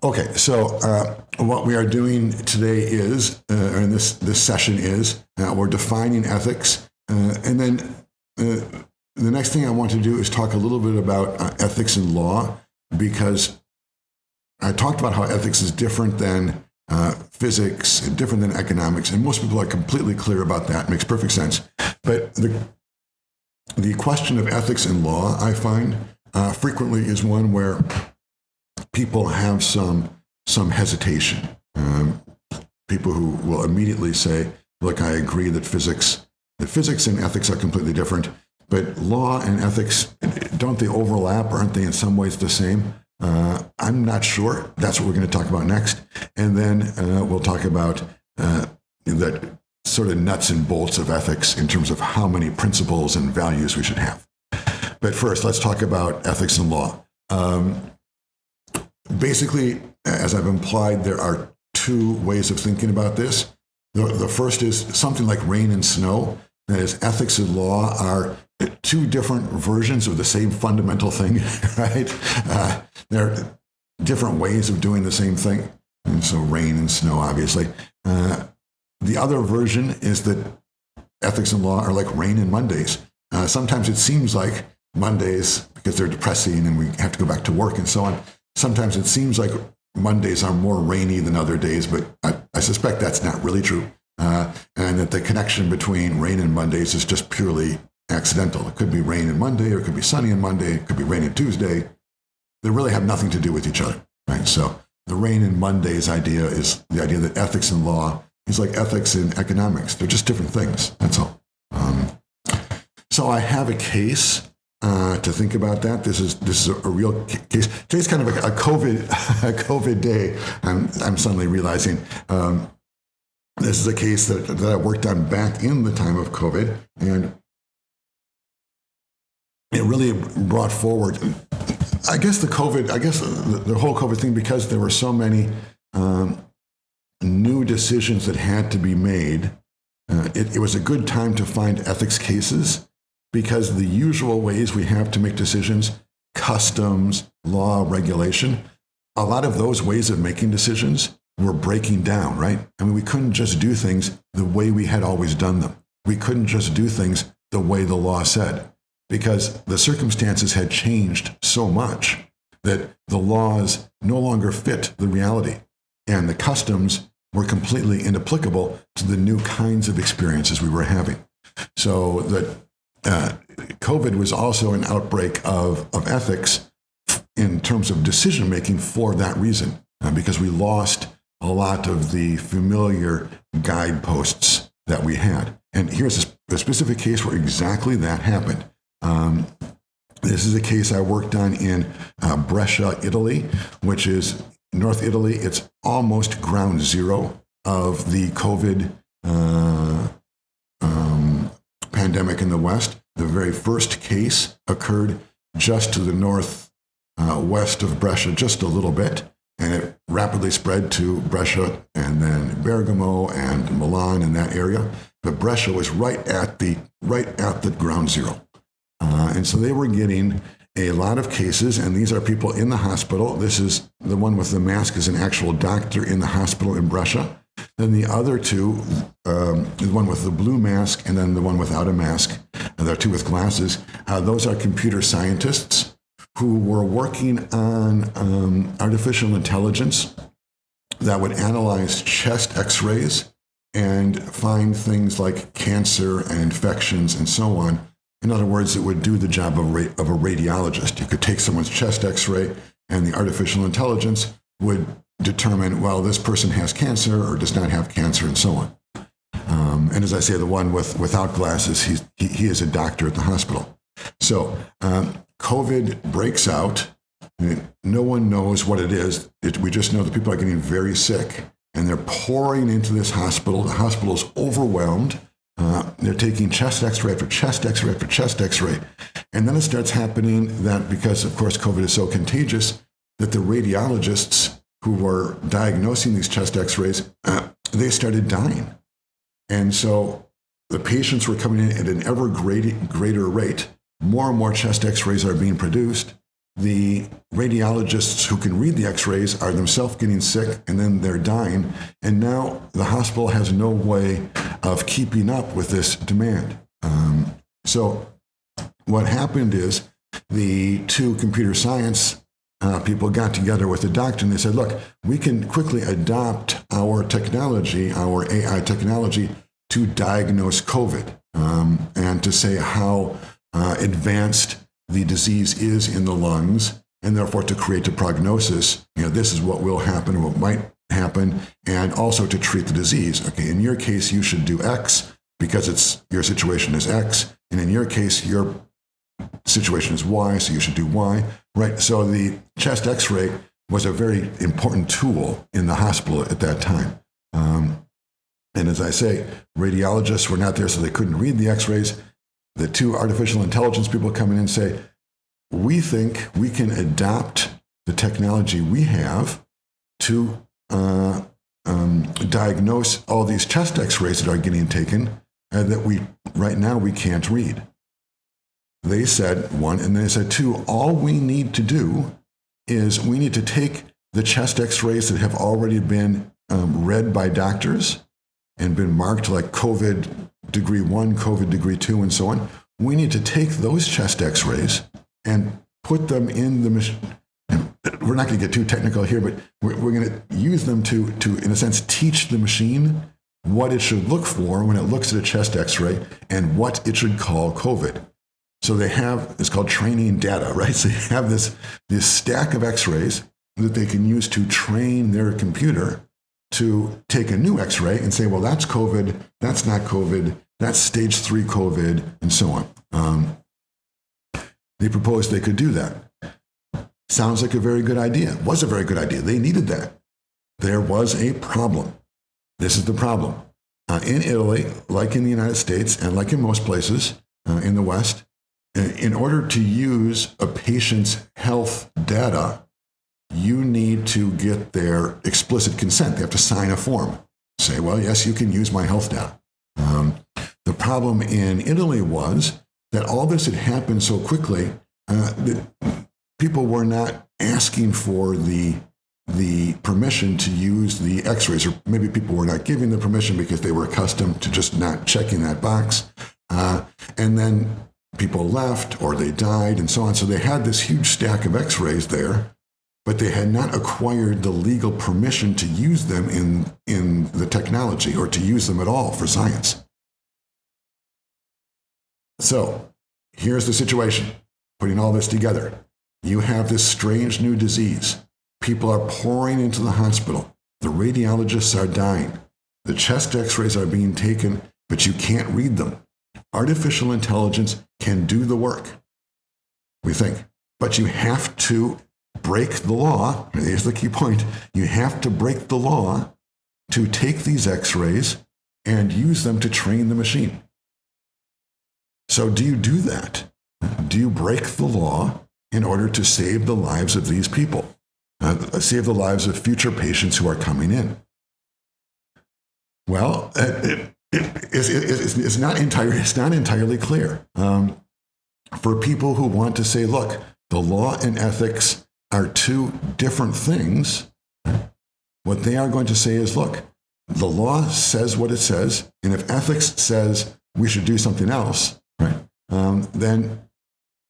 Okay, so what we are doing today is, or in this session is, we're defining ethics, and then the next thing I want to do is talk a little bit about ethics and law, because I talked about how ethics is different than physics, and different than economics, and most people are completely clear about that. It makes perfect sense. But the question of ethics and law, I find, frequently is one where people have some hesitation. People who will immediately say, look, I agree that physics and ethics are completely different, but law and ethics, don't they overlap? Aren't they in some ways the same? I'm not sure. That's what we're going to talk about next. And then we'll talk about the sort of nuts and bolts of ethics in terms of how many principles and values we should have. But first, let's talk about ethics and law. Basically, as I've implied, there are two ways of thinking about this. The first is something like rain and snow. That is, ethics and law are two different versions of the same fundamental thing, right? They're different ways of doing the same thing. And so rain and snow, obviously. The other version is that ethics and law are like rain and Mondays. Sometimes it seems like Mondays, because they're depressing and we have to go back to work and so on, sometimes it seems like Mondays are more rainy than other days, but I suspect that's not really true. And that the connection between rain and Mondays is just purely accidental. It could be rain and Monday, or it could be sunny on Monday, it could be rain and Tuesday. They really have nothing to do with each other, right? So the rain and Mondays idea is the idea that ethics and law is like ethics and economics. They're just different things, that's all. So I have a case to think about that. This is a real case. Today's kind of a COVID day. I'm suddenly realizing this is a case that I worked on back in the time of COVID, and it really brought forward, I guess the whole COVID thing, because there were so many new decisions that had to be made. It was a good time to find ethics cases, because the usual ways we have to make decisions, customs, law, regulation, a lot of those ways of making decisions were breaking down, right? I mean, we couldn't just do things the way we had always done them. We couldn't just do things the way the law said, because the circumstances had changed so much that the laws no longer fit the reality, and the customs were completely inapplicable to the new kinds of experiences we were having. So that COVID was also an outbreak of ethics in terms of decision-making for that reason, because we lost a lot of the familiar guideposts that we had. And here's a specific case where exactly that happened. This is a case I worked on in Brescia, Italy, which is North Italy. It's almost ground zero of the COVID pandemic in the West. The very first case occurred just to the north west of Brescia, just a little bit, and it rapidly spread to Brescia and then Bergamo and Milan in that area. But Brescia was right at the ground zero. And so they were getting a lot of cases, and these are people in the hospital. This is the one with the mask, is an actual doctor in the hospital in Brescia. Then the other two, the one with the blue mask and then the one without a mask, and there are two with glasses, those are computer scientists who were working on artificial intelligence that would analyze chest x-rays and find things like cancer and infections and so on. In other words, it would do the job of a radiologist. You could take someone's chest x-ray, and the artificial intelligence would determine, well, this person has cancer or does not have cancer, and so on. And as I say, the one without glasses, he is a doctor at the hospital. So COVID breaks out. No one knows what it is. We just know that people are getting very sick, and they're pouring into this hospital. The hospital is overwhelmed. They're taking chest x-ray after chest x-ray after chest x-ray. And then it starts happening that, because, of course, COVID is so contagious, that the radiologists who were diagnosing these chest x-rays, they started dying. And so the patients were coming in at an ever greater rate. More and more chest x-rays are being produced. the radiologists who can read the x-rays are themselves getting sick and then they're dying. And now the hospital has no way of keeping up with this demand. So what happened is the two computer science people got together with the doctor and they said, look, we can quickly adopt our technology, our AI technology, to diagnose COVID and to say how advanced the disease is in the lungs, and therefore to create a prognosis. This is what will happen, what might happen, and also to treat the disease. Okay, in your case, you should do X because your situation is X, and in your case, your situation is Y, so you should do Y. Right. So the chest X-ray was a very important tool in the hospital at that time. And as I say, radiologists were not there, so they couldn't read the X-rays. The two artificial intelligence people come in and say, we think we can adopt the technology we have to diagnose all these chest X-rays that are getting taken and that right now we can't read. They said one, and they said two, all we need to do is we need to take the chest X-rays that have already been read by doctors and been marked like COVID degree 1, COVID degree 2, and so on. We need to take those chest X-rays and put them in the machine. We're not going to get too technical here, but we're going to use them to, in a sense, teach the machine what it should look for when it looks at a chest X-ray and what it should call COVID. So they have, it's called training data, right? So you have this stack of X-rays that they can use to train their computer to take a new X-ray and say, well, that's COVID, that's not COVID, that's stage 3 COVID, and so on. They proposed they could do that. Sounds like a very good idea. It was a very good idea. They needed that. There was a problem. This is the problem. In Italy, like in the United States, and like in most places in the West, in order to use a patient's health data, you need to get their explicit consent. They have to sign a form. Say, well, yes, you can use my health data. The problem in Italy was that all this had happened so quickly that people were not asking for the permission to use the X-rays, or maybe people were not giving the permission because they were accustomed to just not checking that box. And then people left or they died and so on. So they had this huge stack of X-rays there, but they had not acquired the legal permission to use them in the technology or to use them at all for science. So here's the situation, putting all this together. You have this strange new disease. People are pouring into the hospital. The radiologists are dying. The chest X-rays are being taken, but you can't read them. Artificial intelligence can do the work, we think. But you have to break the law. Here's the key point. You have to break the law to take these X-rays and use them to train the machine. So do you do that? Do you break the law in order to save the lives of these people? Save the lives of future patients who are coming in? Well, it's not entirely clear. For people who want to say, look, the law and ethics are two different things, what they are going to say is, look, the law says what it says, and if ethics says we should do something else, right, then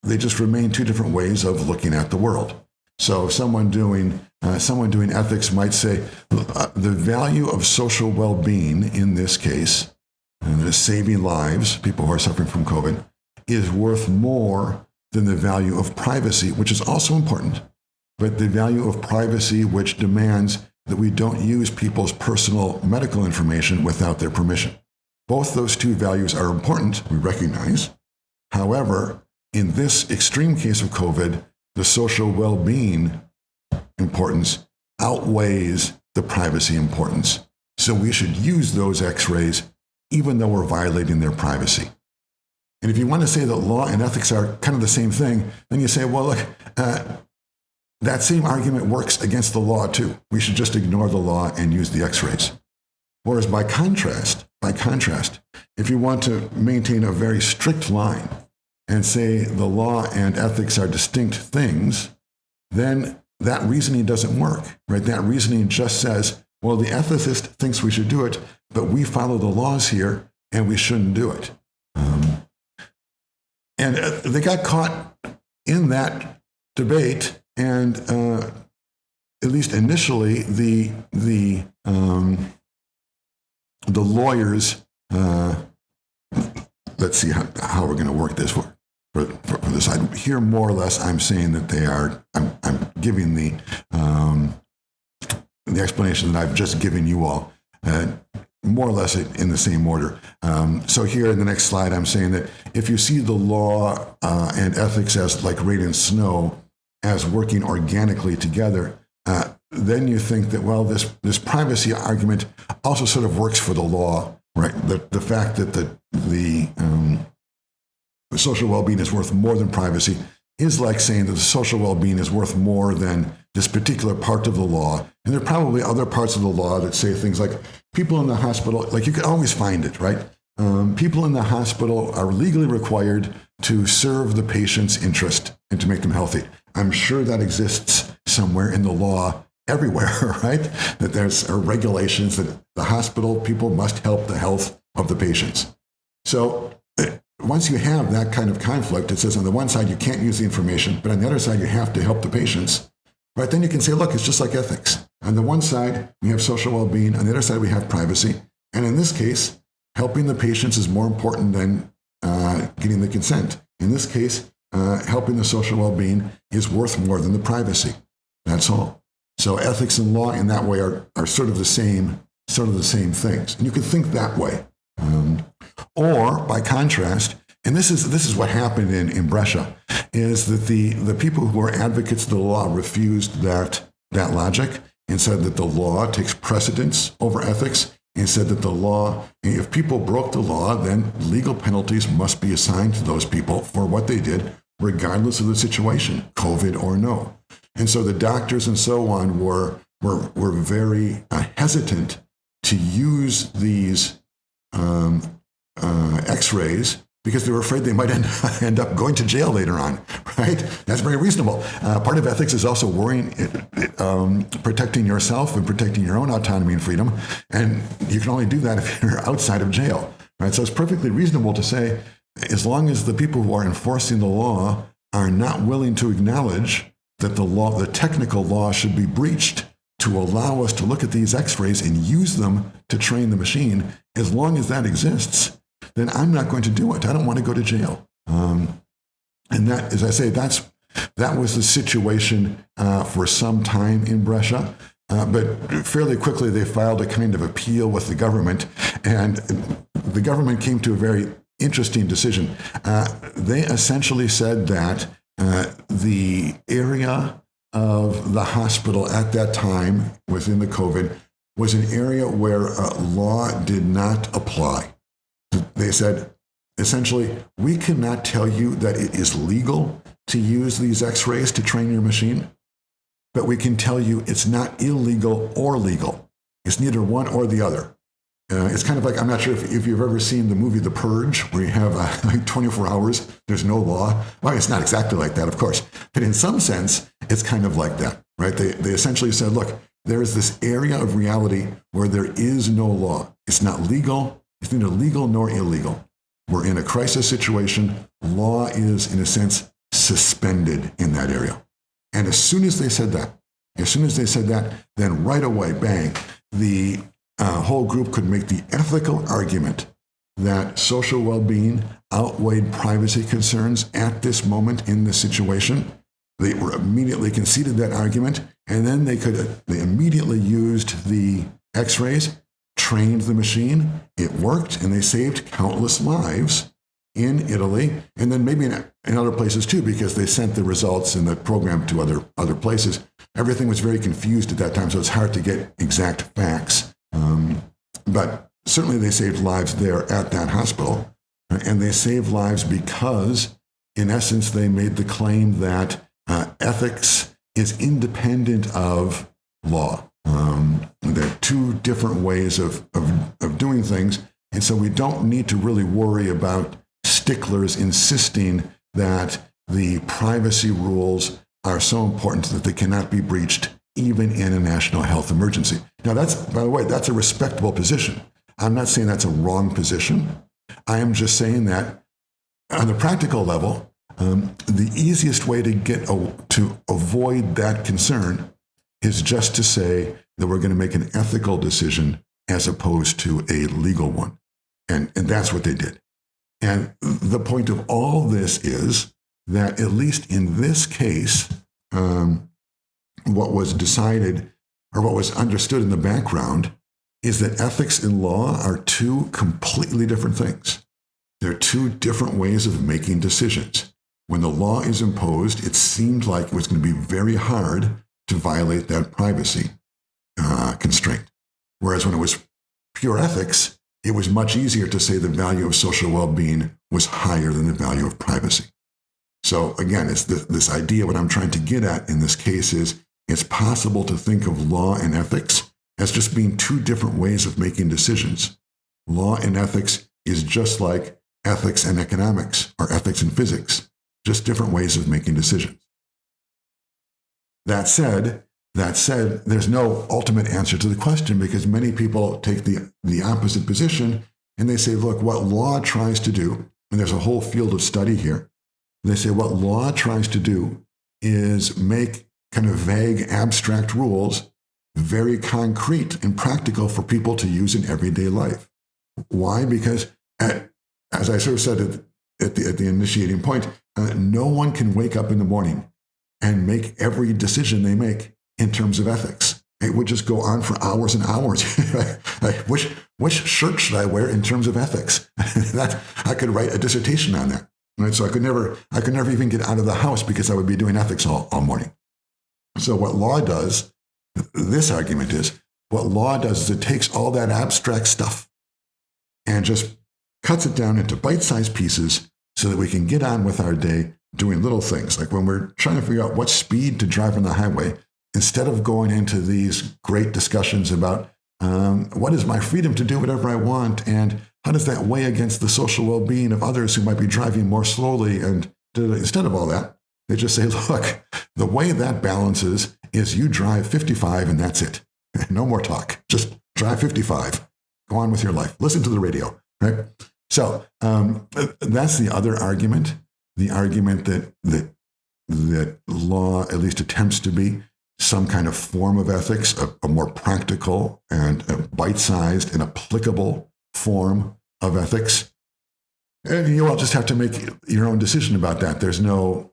they just remain two different ways of looking at the world. So someone doing ethics might say the value of social well-being in this case, and saving lives, people who are suffering from COVID, is worth more than the value of privacy, which is also important, but the value of privacy which demands that we don't use people's personal medical information without their permission. Both those two values are important, we recognize. However, in this extreme case of COVID, the social well-being importance outweighs the privacy importance. So we should use those X-rays even though we're violating their privacy. And if you want to say that law and ethics are kind of the same thing, then you say, well, look, that same argument works against the law too. We should just ignore the law and use the X-rays. Whereas by contrast, if you want to maintain a very strict line and say the law and ethics are distinct things, then that reasoning doesn't work, right? That reasoning just says, well, the ethicist thinks we should do it, but we follow the laws here and we shouldn't do it. And they got caught in that debate, and at least initially, the lawyers. Let's see how we're going to work this for this side. Here, more or less, I'm saying that they are. I'm giving the explanation that I've just given you all. More or less in the same order. So here in the next slide, I'm saying that if you see the law and ethics as like rain and snow, as working organically together, then you think that, well, this privacy argument also sort of works for the law, right? The fact that the social well-being is worth more than privacy is like saying that the social well-being is worth more than this particular part of the law. And there are probably other parts of the law that say things like people in the hospital, like you can always find it, right? People in the hospital are legally required to serve the patient's interest and to make them healthy. I'm sure that exists somewhere in the law everywhere, right? That there's regulations that the hospital people must help the health of the patients. So once you have that kind of conflict, it says on the one side you can't use the information, but on the other side you have to help the patients, right? Then you can say, look, it's just like ethics. On the one side, we have social well-being. On the other side, we have privacy. And in this case, helping the patients is more important than getting the consent. In this case, helping the social well-being is worth more than the privacy. That's all. So ethics and law in that way are sort of the same things. And you can think that way. Or by contrast, and this is what happened in Brescia, is that the people who were advocates of the law refused that logic and said that the law takes precedence over ethics, and said that the law, if people broke the law, then legal penalties must be assigned to those people for what they did, regardless of the situation, COVID or no. And so the doctors and so on were very hesitant to use these X-rays because they were afraid they might end up going to jail later on, right? That's very reasonable. Part of ethics is also worrying, protecting yourself and protecting your own autonomy and freedom. And you can only do that if you're outside of jail, right? So it's perfectly reasonable to say, as long as the people who are enforcing the law are not willing to acknowledge that the technical law should be breached to allow us to look at these X-rays and use them to train the machine, as long as that exists, then I'm not going to do it. I don't want to go to jail. And that, as I say, that was the situation for some time in Brescia. But fairly quickly, they filed a kind of appeal with the government, and the government came to a very interesting decision. They essentially said that the area of the hospital at that time within the COVID was an area where law did not apply. They said, essentially, we cannot tell you that it is legal to use these X-rays to train your machine, but we can tell you it's not illegal or legal. It's neither one or the other. It's kind of like, I'm not sure if you've ever seen the movie The Purge, where you have like 24 hours, there's no law. Well, it's not exactly like that, of course. But in some sense, it's kind of like that, right? They essentially said, look, there is this area of reality where there is no law. It's not legal. It's neither legal nor illegal. We're in a crisis situation. Law is, in a sense, suspended in that area. And as soon as they said that, then right away, bang, the whole group could make the ethical argument that social well-being outweighed privacy concerns at this moment in this situation. They were immediately conceded that argument, and then they immediately used the X-rays, trained the machine, it worked, and they saved countless lives in Italy, and then maybe in other places too, because they sent the results in the program to other places. Everything was very confused at that time, so it's hard to get exact facts. But certainly they saved lives there at that hospital, and they saved lives because, in essence, they made the claim that ethics is independent of law. There are two different ways of doing things, and so we don't need to really worry about sticklers insisting that the privacy rules are so important that they cannot be breached even in a national health emergency. Now, that's, by the way, that's a respectable position. I'm not saying that's a wrong position. I am just saying that on the practical level, the easiest way to avoid that concern is just to say that we're going to make an ethical decision as opposed to a legal one. And that's what they did. And the point of all this is that, at least in this case, what was decided or what was understood in the background is that ethics and law are two completely different things. They're two different ways of making decisions. When the law is imposed, it seemed like it was going to be very hard to violate that privacy constraint. Whereas when it was pure ethics, it was much easier to say the value of social well-being was higher than the value of privacy. So again, it's this idea, what I'm trying to get at in this case is it's possible to think of law and ethics as just being two different ways of making decisions. Law and ethics is just like ethics and economics or ethics and physics, just different ways of making decisions. That said, there's no ultimate answer to the question, because many people take the opposite position and they say, look, what law tries to do, and there's a whole field of study here, they say what law tries to do is make kind of vague, abstract rules very concrete and practical for people to use in everyday life. Why? Because, as I sort of said at the initiating point, no one can wake up in the morning and make every decision they make in terms of ethics. It would just go on for hours and hours. Which shirt should I wear in terms of ethics? I could write a dissertation on that. Right? So I could never even get out of the house because I would be doing ethics all morning. So what law does, this argument is, what law does is it takes all that abstract stuff and just cuts it down into bite-sized pieces so that we can get on with our day doing little things. Like when we're trying to figure out what speed to drive on the highway, instead of going into these great discussions about what is my freedom to do whatever I want, and how does that weigh against the social well-being of others who might be driving more slowly, and instead of all that, they just say, look, the way that balances is you drive 55 and that's it. No more talk. Just drive 55. Go on with your life. Listen to the radio, right? So that's the other argument, the argument that law at least attempts to be some kind of form of ethics, a more practical and a bite-sized and applicable form of ethics. And you all just have to make your own decision about that. There's no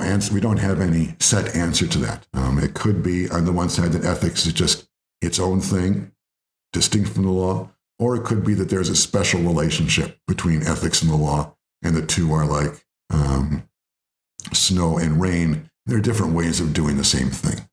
answer. We don't have any set answer to that. It could be on the one side that ethics is just its own thing, distinct from the law, or it could be that there's a special relationship between ethics and the law, and the two are like snow and rain. There are different ways of doing the same thing.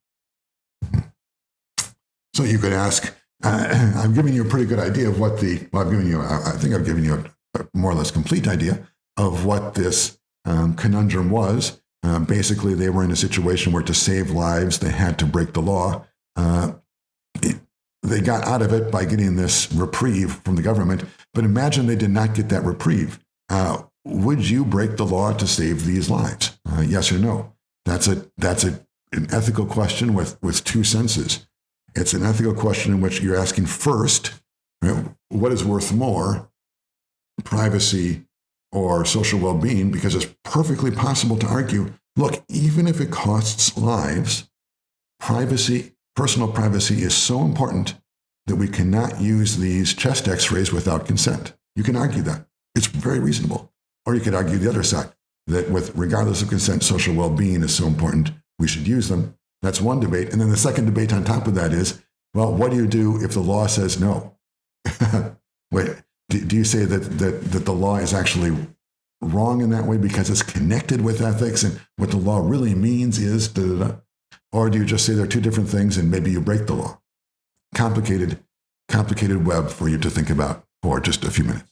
So you could ask, I'm giving you a pretty good idea of what I think I've given you a more or less complete idea of what this conundrum was. Basically, they were in a situation where to save lives, they had to break the law. They got out of it by getting this reprieve from the government. But imagine they did not get that reprieve. Would you break the law to save these lives? Yes or no? That's an ethical question with two senses. It's an ethical question in which you're asking first, right, what is worth more, privacy or social well-being? Because it's perfectly possible to argue, look, even if it costs lives, privacy, personal privacy is so important that we cannot use these chest x-rays without consent. You can argue that. It's very reasonable. Or you could argue the other side, that regardless of consent, social well-being is so important, we should use them. That's one debate. And then the second debate on top of that is, well, what do you do if the law says no? Wait, do you say that the law is actually wrong in that way because it's connected with ethics and what the law really means is da-da-da? Or do you just say they're two different things and maybe you break the law? Complicated web for you to think about for just a few minutes.